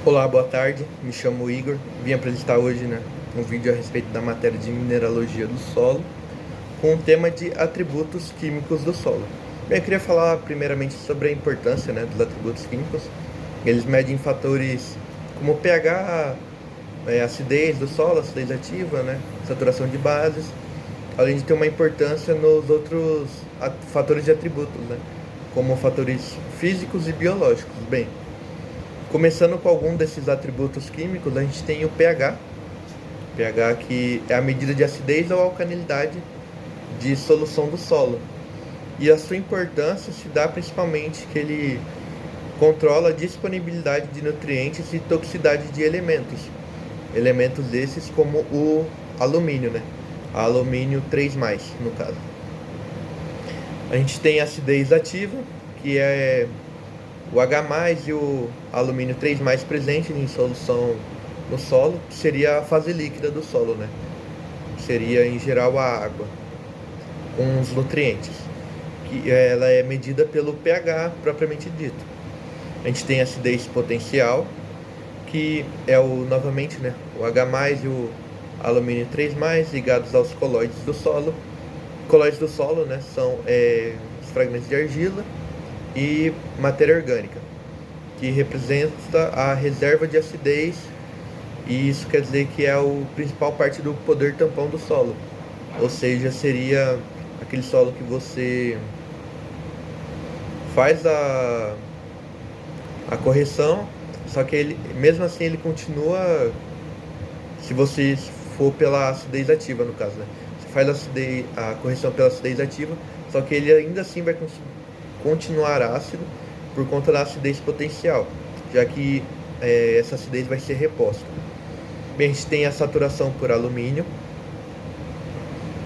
Olá, boa tarde. Me chamo Igor. Vim apresentar hoje, um vídeo a respeito da matéria de mineralogia do solo, com o tema de atributos químicos do solo. Bem, eu queria falar primeiramente sobre a importância, dos atributos químicos. Eles medem fatores como pH, acidez do solo, acidez ativa, saturação de bases, além de ter uma importância nos outros fatores de atributos, como fatores físicos e biológicos. Bem, começando com algum desses atributos químicos, a gente tem o pH. pH que é a medida de acidez ou alcalinidade de solução do solo. E a sua importância se dá principalmente que ele controla a disponibilidade de nutrientes e toxicidade de elementos. Elementos esses como o alumínio, Alumínio 3+, no caso. A gente tem a acidez ativa, que é o H+, e o alumínio 3+ presentes em solução no solo, que seria a fase líquida do solo, Seria, em geral, a água, com os nutrientes, que ela é medida pelo pH propriamente dito. A gente tem a acidez potencial, que é novamente, o H+, e o alumínio 3+, ligados aos colóides do solo. Colóides do solo, são os fragmentos de argila e matéria orgânica, que representa a reserva de acidez, e isso quer dizer que é a principal parte do poder tampão do solo, ou seja, seria aquele solo que você faz a correção, só que ele, mesmo assim, ele continua, se você for pela acidez ativa, no caso, Você faz a correção pela acidez ativa, só que ele ainda assim vai continuar ácido por conta da acidez potencial, já que essa acidez vai ser reposta. Bem, a gente tem a saturação por alumínio,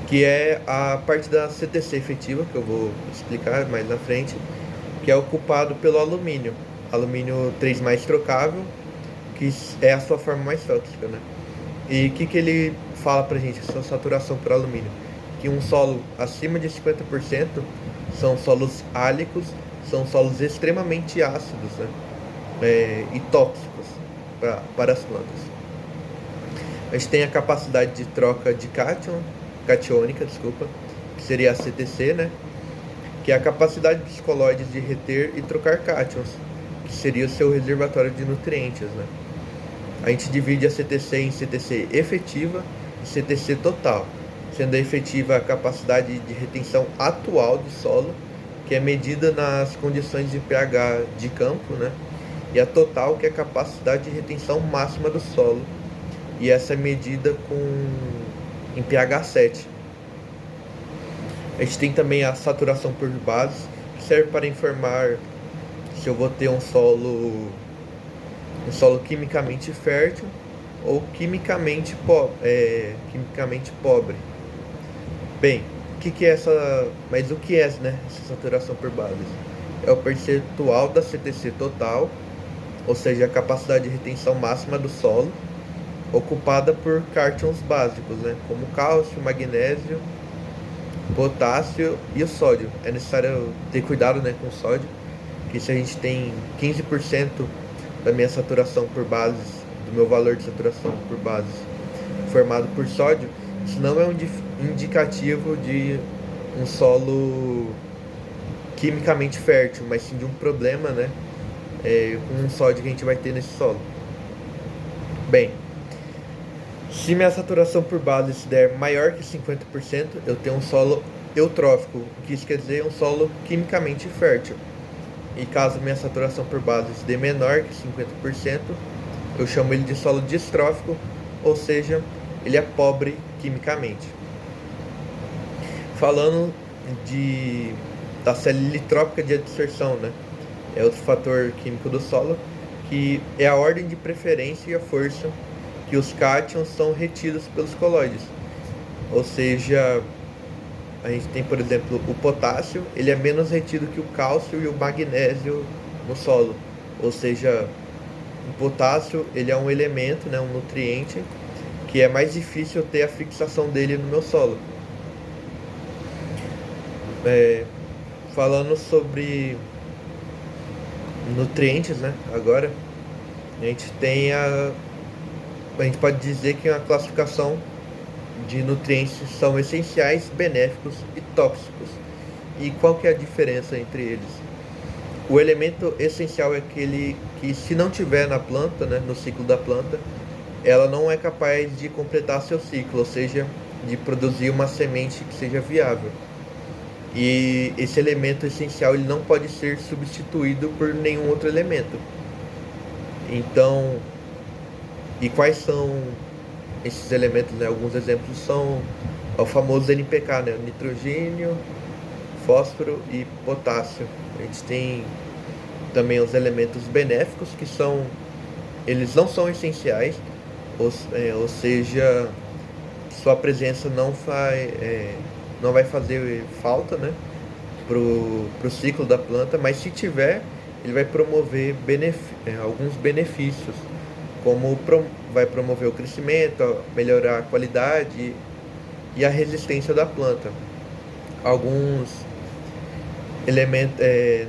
que é a parte da CTC efetiva, que eu vou explicar mais na frente, que é ocupado pelo alumínio. Alumínio 3+ trocável, que é a sua forma mais tóxica, E o que ele fala pra gente, essa saturação por alumínio? Que um solo acima de 50% são solos álicos, são solos extremamente ácidos, e tóxicos para as plantas. A gente tem a capacidade de troca de catiônica, que seria a CTC, que é a capacidade dos colóides de reter e trocar cátions, que seria o seu reservatório de nutrientes, A gente divide a CTC em CTC efetiva e CTC total, sendo a efetiva a capacidade de retenção atual do solo, que é medida nas condições de pH de campo, E a total, que é a capacidade de retenção máxima do solo, e essa é medida em pH 7. A gente tem também a saturação por bases, que serve para informar se eu vou ter um solo quimicamente fértil ou quimicamente pobre. Bem, mas o que é, essa saturação por bases? É o percentual da CTC total, ou seja, a capacidade de retenção máxima do solo, ocupada por cátions básicos, como cálcio, magnésio, potássio e o sódio. É necessário ter cuidado, com o sódio, que se a gente tem 15% da minha saturação por bases, do meu valor de saturação por bases formado por sódio, isso não é um indicativo de um solo quimicamente fértil, mas sim de um problema, com o sódio que a gente vai ter nesse solo. Bem, se minha saturação por bases der maior que 50%, eu tenho um solo eutrófico, o que isso quer dizer um solo quimicamente fértil. E caso minha saturação por bases dê menor que 50%, eu chamo ele de solo distrófico, ou seja, ele é pobre quimicamente. Falando da célula litrópica de adsorção, É outro fator químico do solo, que é a ordem de preferência e a força que os cátions são retidos pelos colóides. Ou seja, a gente tem, por exemplo, o potássio, ele é menos retido que o cálcio e o magnésio no solo. Ou seja, o potássio, ele é um elemento, um nutriente, que é mais difícil ter a fixação dele no meu solo. Falando sobre nutrientes, agora, A gente tem a gente pode dizer que é uma classificação de nutrientes são essenciais, benéficos e tóxicos. E qual que é a diferença entre eles? O elemento essencial é aquele que, se não tiver na planta, né, no ciclo da planta, ela não é capaz de completar seu ciclo, ou seja, de produzir uma semente que seja viável. E esse elemento essencial ele não pode ser substituído por nenhum outro elemento. Então, e quais são esses elementos, né? Alguns exemplos são o famoso NPK, né? Nitrogênio, fósforo e potássio. A gente tem também os elementos benéficos, que são, eles não são essenciais, ou seja, sua presença não vai fazer falta, né, pro ciclo da planta, mas se tiver, ele vai promover alguns benefícios, como vai promover o crescimento, melhorar a qualidade e a resistência da planta. Alguns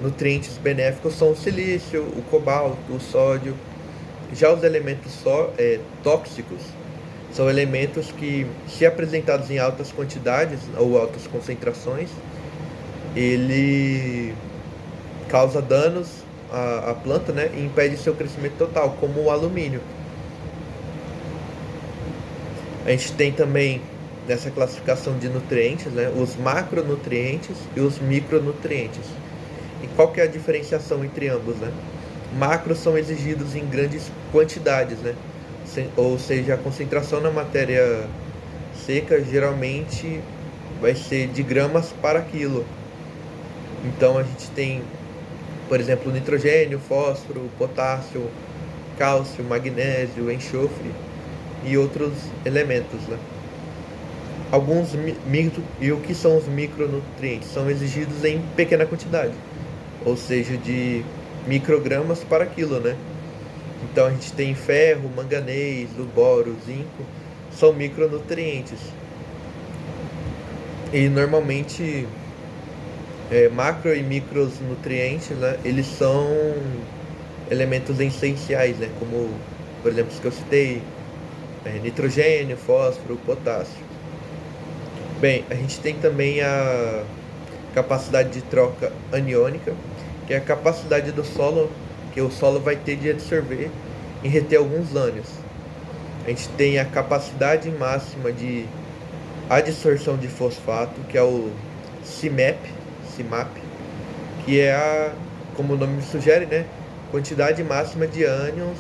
nutrientes benéficos são o silício, o cobalto, o sódio. Já os elementos tóxicos são elementos que, se apresentados em altas quantidades ou altas concentrações, ele causa danos à planta, né, e impede seu crescimento total, como o alumínio. A gente tem também, nessa classificação de nutrientes, né, os macronutrientes e os micronutrientes. E qual que é a diferenciação entre ambos, né? Macros são exigidos em grandes quantidades, né? Ou seja, a concentração na matéria seca geralmente vai ser de gramas para quilo. Então a gente tem, por exemplo, nitrogênio, fósforo, potássio, cálcio, magnésio, enxofre e outros elementos, né? E o que são os micronutrientes? São exigidos em pequena quantidade, ou seja, de microgramas para quilo, né? Então a gente tem ferro, manganês, o boro, zinco, são micronutrientes. E normalmente macro e micronutrientes, né, eles são elementos essenciais, né, como, por exemplo, os que eu citei, nitrogênio, fósforo, potássio. Bem, a gente tem também a capacidade de troca aniônica, que é a capacidade do solo, que o solo vai ter de absorver e reter alguns ânions. A gente tem a capacidade máxima de adsorção de fosfato, que é o CMAP, que é como o nome sugere, né, quantidade máxima de ânions,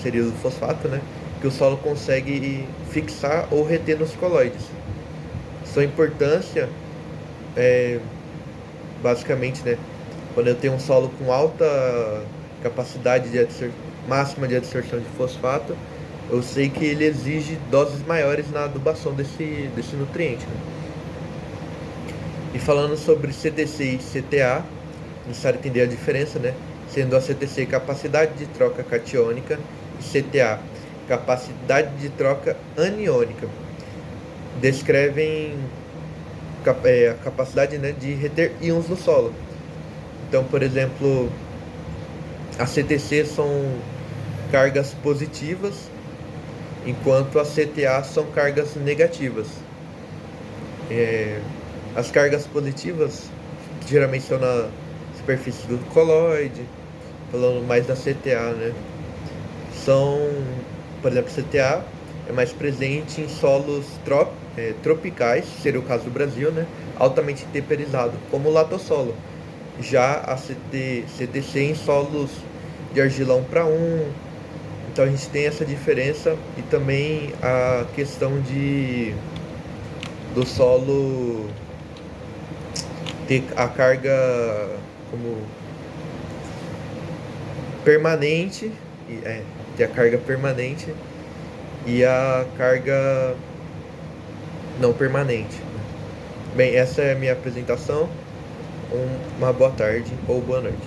seria o fosfato, né, que o solo consegue fixar ou reter nos coloides. Sua importância basicamente, né, quando eu tenho um solo com alta capacidade máxima de absorção de fosfato, eu sei que ele exige doses maiores na adubação desse nutriente, né? E falando sobre CTC e CTA, necessário entender a diferença, né? Sendo a CTC capacidade de troca catiônica e CTA capacidade de troca aniônica. Descrevem a capacidade, né, de reter íons no solo. Então, por exemplo, a CTC são cargas positivas, enquanto a CTA são cargas negativas. As cargas positivas geralmente estão na superfície do coloide, falando mais da CTA, né? Por exemplo, CTA é mais presente em solos tropicais, seria o caso do Brasil, né? Altamente temperizado, como o latossolo. Já a CTC em solos de argilão para 1. Então a gente tem essa diferença, e também a questão do solo ter a carga como permanente, ter a carga permanente e a carga não permanente. Bem, essa é a minha apresentação. Uma boa tarde ou boa noite.